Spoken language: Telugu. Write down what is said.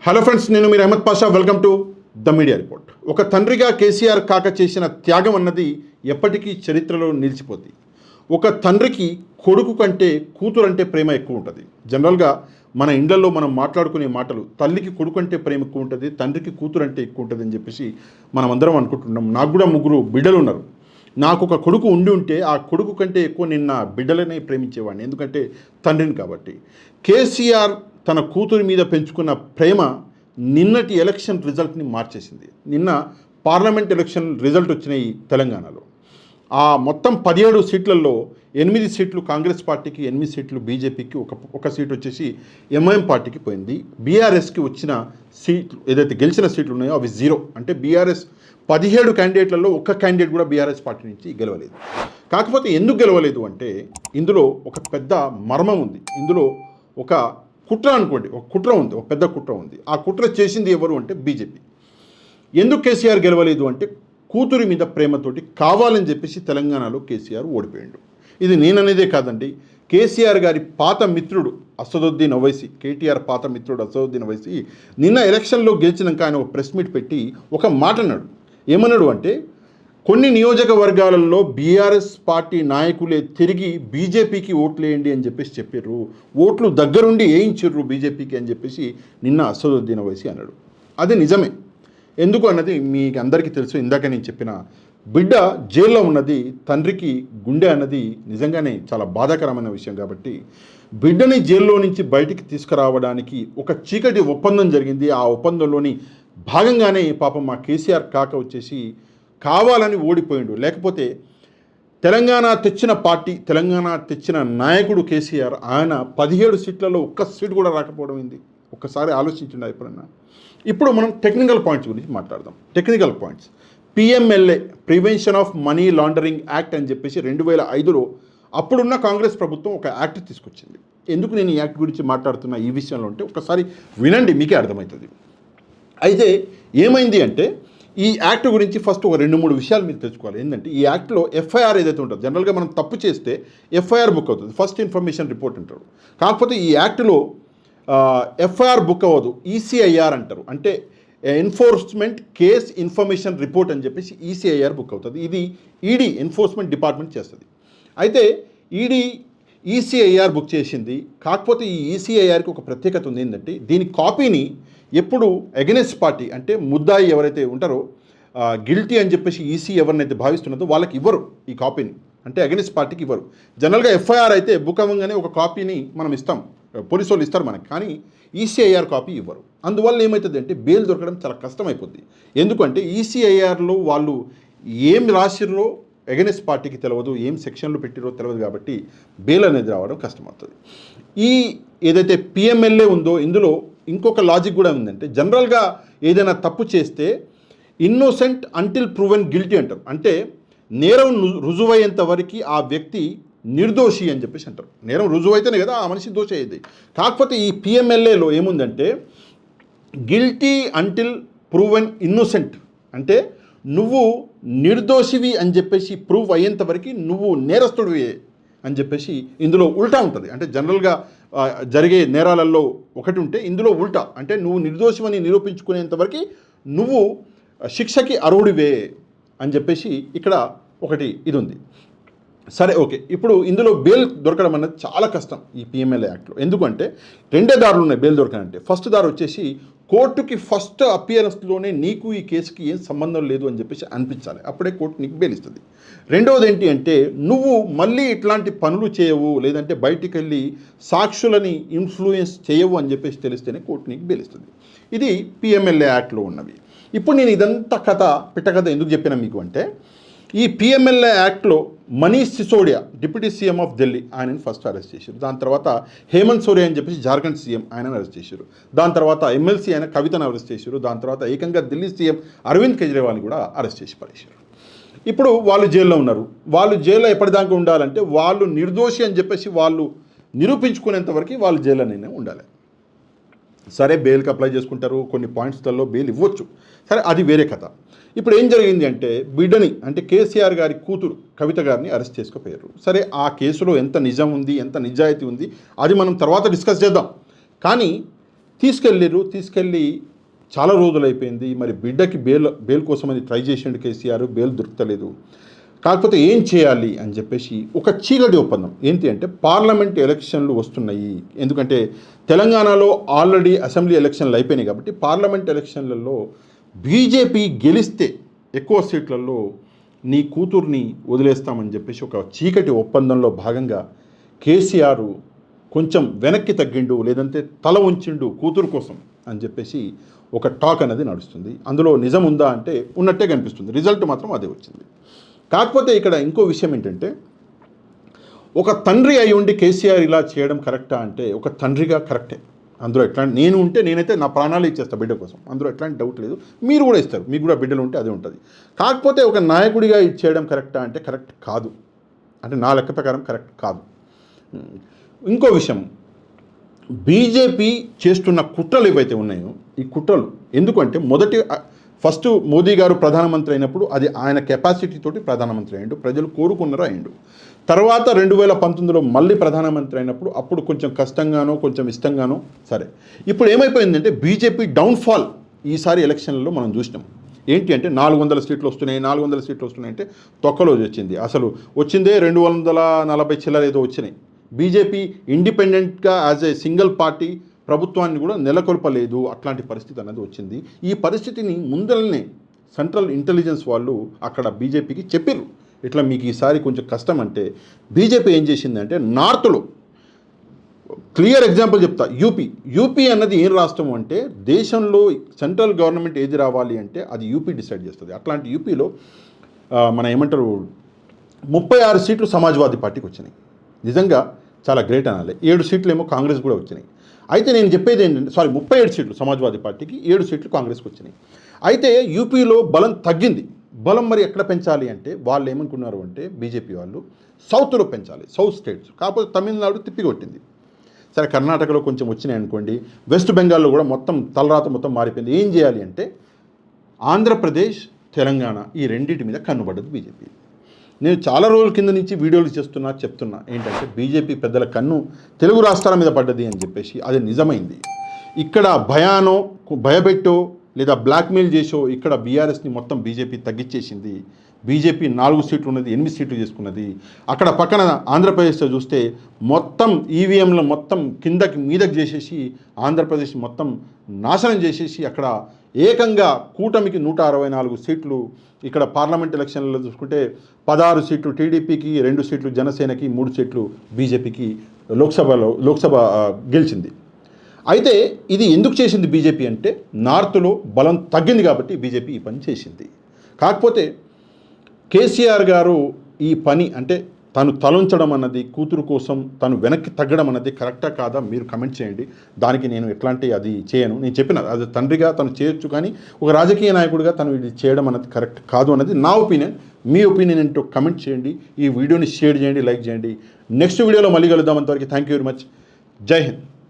హలో ఫ్రెండ్స్, నేను మీరు Ahmed Pasha. Welcome to the media report. ఒక తండ్రిగా కేసీఆర్ కాక చేసిన త్యాగం అన్నది ఎప్పటికీ చరిత్రలో నిలిచిపోతుంది. ఒక తండ్రికి కొడుకు కంటే కూతురు అంటే ప్రేమ ఎక్కువ ఉంటుంది. జనరల్గా మన ఇండ్లలో మనం మాట్లాడుకునే మాటలు తల్లికి కొడుకు అంటే ప్రేమ ఎక్కువ ఉంటుంది, తండ్రికి కూతురు అంటే ఎక్కువ ఉంటుంది అని చెప్పేసి మనం అందరం అనుకుంటున్నాం. నాకు కూడా 3 బిడ్డలు ఉన్నారు. నాకు ఒక కొడుకు ఉంటే ఆ కొడుకు కంటే ఎక్కువ నేను నా బిడ్డలనే ప్రేమించేవాడిని, ఎందుకంటే తండ్రిని కాబట్టి. కేసీఆర్ తన కూతురి మీద పెంచుకున్న ప్రేమ నిన్నటి ఎలక్షన్ రిజల్ట్ని మార్చేసింది. నిన్న పార్లమెంట్ ఎలక్షన్ రిజల్ట్ వచ్చినాయి తెలంగాణలో. ఆ మొత్తం 17 సీట్లలో 8 సీట్లు కాంగ్రెస్ పార్టీకి, 8 సీట్లు బీజేపీకి, ఒక సీట్ వచ్చేసి ఎంఐఎం పార్టీకి పోయింది. బీఆర్ఎస్కి వచ్చిన సీట్లు ఏదైతే గెలిచిన సీట్లు ఉన్నాయో అవి 0. అంటే బీఆర్ఎస్ 17 క్యాండిడేట్లలో ఒక్క క్యాండిడేట్ కూడా బీఆర్ఎస్ పార్టీ నుంచి గెలవలేదు. కాకపోతే ఎందుకు గెలవలేదు అంటే ఇందులో ఒక పెద్ద మర్మం ఉంది. ఇందులో ఒక కుట్ర అనుకోండి, ఒక కుట్ర ఉంది, ఒక పెద్ద కుట్ర ఉంది. ఆ కుట్ర చేసింది ఎవరు అంటే బీజేపీ. ఎందుకు కేసీఆర్ గెలవలేదు అంటే కూతురి మీద ప్రేమతోటి కావాలని చెప్పేసి తెలంగాణలో కేసీఆర్ ఓడిపోయాడు. ఇది నేననేదే కాదండి, కేసీఆర్ గారి పాత మిత్రుడు అసదుద్దీన్ ఓవైసీ, కేటీఆర్ పాత మిత్రుడు అసదుద్దీన్ ఓవైసీ నిన్న ఎలక్షన్లో గెలిచినాక ఆయన ఒక ప్రెస్ మీట్ పెట్టి ఒక మాట అన్నాడు. ఏమన్నాడు అంటే, కొన్ని నియోజకవర్గాలలో బీఆర్ఎస్ పార్టీ నాయకులే తిరిగి బీజేపీకి ఓట్లేయండి అని చెప్పేసి చెప్పారు, ఓట్లు దగ్గరుండి వేయించారు బీజేపీకి అని చెప్పేసి నిన్న అసదుద్దీన్ ఓవైసీ అన్నాడు. అది నిజమే. ఎందుకు అన్నది మీకు అందరికీ తెలుసు. ఇందాక నేను చెప్పిన బిడ్డ జైల్లో ఉన్నది తండ్రికి గుండె అన్నది నిజంగానే చాలా బాధాకరమైన విషయం. కాబట్టి బిడ్డని జైల్లో నుంచి బయటికి తీసుకురావడానికి ఒక చీకటి ఒప్పందం జరిగింది. ఆ ఒప్పందంలోని భాగంగానే పాపం మా కేసీఆర్ కాక వచ్చేసి కావాలని ఓడిపోయిండు. లేకపోతే తెలంగాణ తెచ్చిన పార్టీ, తెలంగాణ తెచ్చిన నాయకుడు కేసీఆర్, ఆయన 17 సీట్లలో ఒక్క సీటు కూడా రాకపోవడం ఏంది? ఒక్కసారి ఆలోచించండి ఎప్పుడన్నా. ఇప్పుడు మనం టెక్నికల్ పాయింట్స్ గురించి మాట్లాడదాం. Technical points, PMLA, prevention of money laundering act అని చెప్పేసి 2005లో అప్పుడున్న కాంగ్రెస్ ప్రభుత్వం ఒక యాక్ట్ తీసుకొచ్చింది. ఎందుకు నేను ఈ యాక్ట్ గురించి మాట్లాడుతున్నా ఈ విషయంలో అంటే ఒకసారి వినండి, మీకే అర్థమవుతుంది. అయితే ఏమైంది అంటే ఈ యాక్ట్ గురించి ఫస్ట్ ఒక 2-3 విషయాలు మీరు తెలుసుకోవాలి. ఏంటంటే ఈ యాక్ట్లో ఎఫ్ఐఆర్ ఏదైతే ఉంటుందో, జనరల్గా మనం తప్పు చేస్తే ఎఫ్ఐఆర్ బుక్ అవుతుంది, ఫస్ట్ ఇన్ఫర్మేషన్ రిపోర్ట్ అంటారు. కాకపోతే ఈ యాక్ట్లో ఎఫ్ఐఆర్ బుక్ అవ్వదు, ఈసీఐఆర్ అంటారు. అంటే ఎన్ఫోర్స్మెంట్ కేస్ ఇన్ఫర్మేషన్ రిపోర్ట్ అని చెప్పేసి ఈసీఐఆర్ బుక్ అవుతుంది. ఇది ఈడీ, ఎన్ఫోర్స్మెంట్ డిపార్ట్మెంట్ చేస్తుంది. అయితే ఈడీ ఈసీఐఆర్ బుక్ చేసింది. కాకపోతే ఈ ఈసీఐఆర్కి ఒక ప్రత్యేకత ఉంది. ఏంటంటే దీని కాపీని ఎప్పుడు ఎగెనెస్ట్ పార్టీ, అంటే ముద్దాయి ఎవరైతే ఉంటారో, గిల్టీ అని చెప్పేసి ఈసీ ఎవరినైతే భావిస్తున్నదో వాళ్ళకి ఇవ్వరు ఈ కాపీని, అంటే ఎగెనెస్ట్ పార్టీకి ఇవ్వరు. జనరల్గా ఎఫ్ఐఆర్ అయితే బుక్ అవ్వగానే ఒక కాపీని మనం ఇస్తాం, పోలీసు వాళ్ళు ఇస్తారు మనకి, కానీ ఈసీఐఆర్ కాపీ ఇవ్వరు. అందువల్ల ఏమవుతుంది అంటే బెయిల్ దొరకడం చాలా కష్టమైపోద్ది. ఎందుకంటే ఈసీఐఆర్లో వాళ్ళు ఏం రాసిర్రో ఎగెనెస్ట్ పార్టీకి తెలియదు, ఏం సెక్షన్లు పెట్టిరో తెలియదు, కాబట్టి బెయిల్ అనేది రావడం కష్టమవుతుంది. ఈ ఏదైతే పిఎంఎల్ఏ ఉందో ఇందులో ఇంకొక లాజిక్ కూడా ఉందంటే, జనరల్గా ఏదైనా తప్పు చేస్తే ఇన్నోసెంట్ అంటిల్ ప్రూవెన్ గిల్టీ అంటారు. అంటే నేరం రుజువయ్యేంత వరకు ఆ వ్యక్తి నిర్దోషి అని చెప్పేసి అంటారు. నేరం రుజువైతేనే కదా ఆ మనిషి దోషి అయ్యేది. కాకపోతే ఈ పిఎంఎల్ఏలో ఏముందంటే గిల్టీ అంటిల్ ప్రూవెన్ ఇన్నోసెంట్, అంటే నువ్వు నిర్దోషివి అని చెప్పేసి ప్రూవ్ అయ్యేంత వరకు నువ్వు నేరస్తుడివి అని చెప్పేసి ఇందులో ఉల్టా ఉంటుంది. అంటే జనరల్గా జరిగే నేరాలలో ఒకటి ఉంటే ఇందులో ఉల్టా, అంటే నువ్వు నిర్దోషమని నిరూపించుకునేంత వరకు నువ్వు శిక్షకి అర్హుడివే అని చెప్పేసి ఇక్కడ ఒకటి ఇది ఉంది. సరే, ఓకే. ఇప్పుడు ఇందులో బెయిల్ దొరకడం అనేది చాలా కష్టం ఈ పిఎంఎల్ఏ యాక్ట్లో. ఎందుకంటే 2 దారులు ఉన్నాయి బెయిల్ దొరకాలంటే. ఫస్ట్ దారు వచ్చేసి కోర్టుకి ఫస్ట్ అపియరెన్స్లోనే నీకు ఈ కేసుకి ఏం సంబంధం లేదు అని చెప్పేసి అనిపించాలి, అప్పుడే కోర్టు నీకు బెయిల్ ఇస్తుంది. రెండవది ఏంటి అంటే నువ్వు మళ్ళీ ఇట్లాంటి పనులు చేయవు, లేదంటే బయటికి వెళ్ళి సాక్షులని ఇన్ఫ్లుయెన్స్ చేయవు అని చెప్పేసి తెలిస్తేనే కోర్టు నీకు బెయిల్ ఇస్తుంది. ఇది పిఎంఎల్ఏ యాక్ట్లో ఉన్నవి. ఇప్పుడు నేను ఇదంతా పిట్టకథ ఎందుకు చెప్పినా మీకు అంటే, ఈ పిఎంఎల్ఏ యాక్ట్లో Manish Sisodia, deputy CM of Delhi, ఆయనని ఫస్ట్ అరెస్ట్ చేశారు. దాని తర్వాత హేమంత్ సోరెన్ అని చెప్పేసి జార్ఖండ్ సీఎం, ఆయనను అరెస్ట్ చేశారు. దాని తర్వాత ఎమ్మెల్సీ అయిన కవితను అరెస్ట్ చేశారు. దాని తర్వాత ఏకంగా ఢిల్లీ సీఎం అరవింద్ కేజ్రీవాల్ని కూడా అరెస్ట్ చేసి పడేశారు. ఇప్పుడు వాళ్ళు జైల్లో ఉన్నారు. వాళ్ళు జైల్లో ఎప్పటిదాకా ఉండాలంటే వాళ్ళు నిర్దోషి అని చెప్పేసి వాళ్ళు నిరూపించుకునేంత వరకు వాళ్ళు జైల్లోనే ఉండాలి. సరే, బెయిల్కి అప్లై చేసుకుంటారు, కొన్ని పాయింట్స్లలో బెయిల్ ఇవ్వచ్చు, సరే అది వేరే కథ. ఇప్పుడు ఏం జరిగింది అంటే బిడ్డని, అంటే కేసీఆర్ గారి కూతురు కవిత గారిని అరెస్ట్ చేసుకుపోయారు. సరే, ఆ కేసులో ఎంత నిజం ఉంది, ఎంత నిజాయితీ ఉంది అది మనం తర్వాత డిస్కస్ చేద్దాం. కానీ తీసుకెళ్ళి చాలా రోజులు అయిపోయింది. మరి బిడ్డకి బెయిల్ కోసమని ట్రై చేసిండు కేసీఆర్, బెయిల్ దొరకలేదు. కాకపోతే ఏం చేయాలి అని చెప్పేసి ఒక చీకటి ఒప్పందం ఏంటి అంటే పార్లమెంట్ ఎలక్షన్లు వస్తున్నాయి. ఎందుకంటే తెలంగాణలో ఆల్రెడీ అసెంబ్లీ ఎలక్షన్లు అయిపోయినాయి కాబట్టి పార్లమెంట్ ఎలక్షన్లలో బీజేపీ గెలిస్తే ఎక్కువ సీట్లలో నీ కూతుర్ని వదిలేస్తామని చెప్పేసి ఒక చీకటి ఒప్పందంలో భాగంగా కేసీఆర్ కొంచెం వెనక్కి తగ్గిండు, లేదంటే తల ఉంచిండు కూతురు కోసం అని చెప్పేసి ఒక టాక్ అనేది నడుస్తుంది. అందులో నిజం ఉందా అంటే ఉన్నట్టే కనిపిస్తుంది. రిజల్ట్ మాత్రం అదే వచ్చింది. కాకపోతే ఇక్కడ ఇంకో విషయం ఏంటంటే ఒక తండ్రి అయి ఉండి కేసీఆర్ ఇలా చేయడం కరెక్టా అంటే ఒక తండ్రిగా కరెక్టే. అందులో నేనైతే నా ప్రాణాలు ఇచ్చేస్తా బిడ్డ కోసం, అందులో ఎట్లాంటి డౌట్ లేదు. మీరు కూడా ఇస్తారు, మీకు కూడా బిడ్డలు ఉంటే అదే ఉంటుంది. కాకపోతే ఒక నాయకుడిగా ఇది చేయడం కరెక్టా అంటే కరెక్ట్ కాదు, అంటే నా లెక్క ప్రకారం కరెక్ట్ కాదు. ఇంకో విషయం, బీజేపీ చేస్తున్న కుట్రలు ఏవైతే ఉన్నాయో ఈ కుట్రలు ఎందుకంటే ఫస్ట్ మోదీ గారు ప్రధానమంత్రి అయినప్పుడు అది ఆయన కెపాసిటీ తోటి ప్రధానమంత్రి అయ్యిండు, ప్రజలు కోరుకున్నారో అయ్యిండు. తర్వాత 2019లో మళ్ళీ ప్రధానమంత్రి అయినప్పుడు అప్పుడు కొంచెం కష్టంగానో కొంచెం ఇష్టంగానో సరే. ఇప్పుడు ఏమైపోయిందంటే బీజేపీ డౌన్ఫాల్ ఈసారి ఎలక్షన్లలో మనం చూసినాం. ఏంటి అంటే 400 సీట్లు వస్తున్నాయి అంటే తొక్కలో వచ్చింది. అసలు వచ్చిందే 240 చిల్లర ఏదో వచ్చినాయి. బీజేపీ ఇండిపెండెంట్గా యాజ్ ఏ సింగిల్ పార్టీ ప్రభుత్వాన్ని కూడా నెలకొల్పలేదు. అట్లాంటి పరిస్థితి అనేది వచ్చింది. ఈ పరిస్థితిని ముందరనే సెంట్రల్ ఇంటెలిజెన్స్ వాళ్ళు అక్కడ బీజేపీకి చెప్పారు, ఇట్లా మీకు ఈసారి కొంచెం కష్టం అంటే. బీజేపీ ఏం చేసిందంటే నార్త్లో క్లియర్ ఎగ్జాంపుల్ చెప్తా, యూపీ అన్నది ఏం రాష్ట్రం అంటే దేశంలో సెంట్రల్ గవర్నమెంట్ ఏది రావాలి అంటే అది యూపీ డిసైడ్ చేస్తుంది. అట్లాంటి యూపీలో మన 36 సీట్లు సమాజ్వాదీ పార్టీకి వచ్చినాయి. నిజంగా చాలా గ్రేట్ అనాలి. 7 సీట్లు ఏమో కాంగ్రెస్ కూడా వచ్చినాయి. అయితే నేను చెప్పేది ఏంటంటే 37 సీట్లు సమాజ్వాదీ పార్టీకి, 7 సీట్లు కాంగ్రెస్కి వచ్చినాయి. అయితే యూపీలో బలం తగ్గింది. బలం మరి ఎక్కడ పెంచాలి అంటే వాళ్ళు ఏమనుకున్నారు అంటే బీజేపీ వాళ్ళు సౌత్లో పెంచాలి, సౌత్ స్టేట్స్. కాకపోతే తమిళనాడు తిప్పికొట్టింది. సరే కర్ణాటకలో కొంచెం వచ్చినాయి అనుకోండి, వెస్ట్ బెంగాల్లో కూడా తలరాత మొత్తం మారిపోయింది. ఏం చేయాలి అంటే ఆంధ్రప్రదేశ్, తెలంగాణ ఈ రెండింటి మీద కన్నుపడ్డది బీజేపీ. నేను చాలా రోజుల కింద నుంచి వీడియోలు చెప్తున్నా ఏంటంటే బీజేపీ పెద్దల కన్ను తెలుగు రాష్ట్రాల మీద పడ్డది అని చెప్పేసి అది నిజమైంది. ఇక్కడ భయపెట్టో లేదా బ్లాక్మెయిల్ చేసో ఇక్కడ బీఆర్ఎస్ని మొత్తం బీజేపీ తగ్గించేసింది. బీజేపీ 4 సీట్లు ఉన్నది 8 సీట్లు చేసుకున్నది. అక్కడ పక్కన ఆంధ్రప్రదేశ్లో చూస్తే మొత్తం ఈవీఎంలు మొత్తం కిందకి మీదకి చేసేసి ఆంధ్రప్రదేశ్ మొత్తం నాశనం చేసేసి అక్కడ ఏకంగా కూటమికి 164 సీట్లు. ఇక్కడ పార్లమెంట్ ఎలక్షన్లలో చూసుకుంటే 16 సీట్లు టీడీపీకి, 2 సీట్లు జనసేనకి, 3 సీట్లు బీజేపీకి లోక్సభ గెలిచింది. అయితే ఇది ఎందుకు చేసింది బీజేపీ అంటే నార్త్లో బలం తగ్గింది కాబట్టి బీజేపీ ఈ పని చేసింది. కాకపోతే కేసీఆర్ గారు ఈ పని అంటే తను తలంచడం అన్నది కూతురు కోసం తను వెనక్కి తగ్గడం అన్నది కరెక్టా కాదా మీరు కమెంట్ చేయండి. దానికి నేను ఎట్లాంటి అది చేయను. నేను చెప్పిన అది తండ్రిగా తను చేయొచ్చు, కానీ ఒక రాజకీయ నాయకుడిగా తను ఇది చేయడం అన్నది కరెక్ట్ కాదు అన్నది నా ఒపీనియన్. మీ ఒపీనియన్ ఏంటో కమెంట్ చేయండి. ఈ వీడియోని షేర్ చేయండి, లైక్ చేయండి. నెక్స్ట్ వీడియోలో మళ్ళీ కలుద్దాం. అంతవరకు థ్యాంక్ యూ వెరీ మచ్. జై హింద్.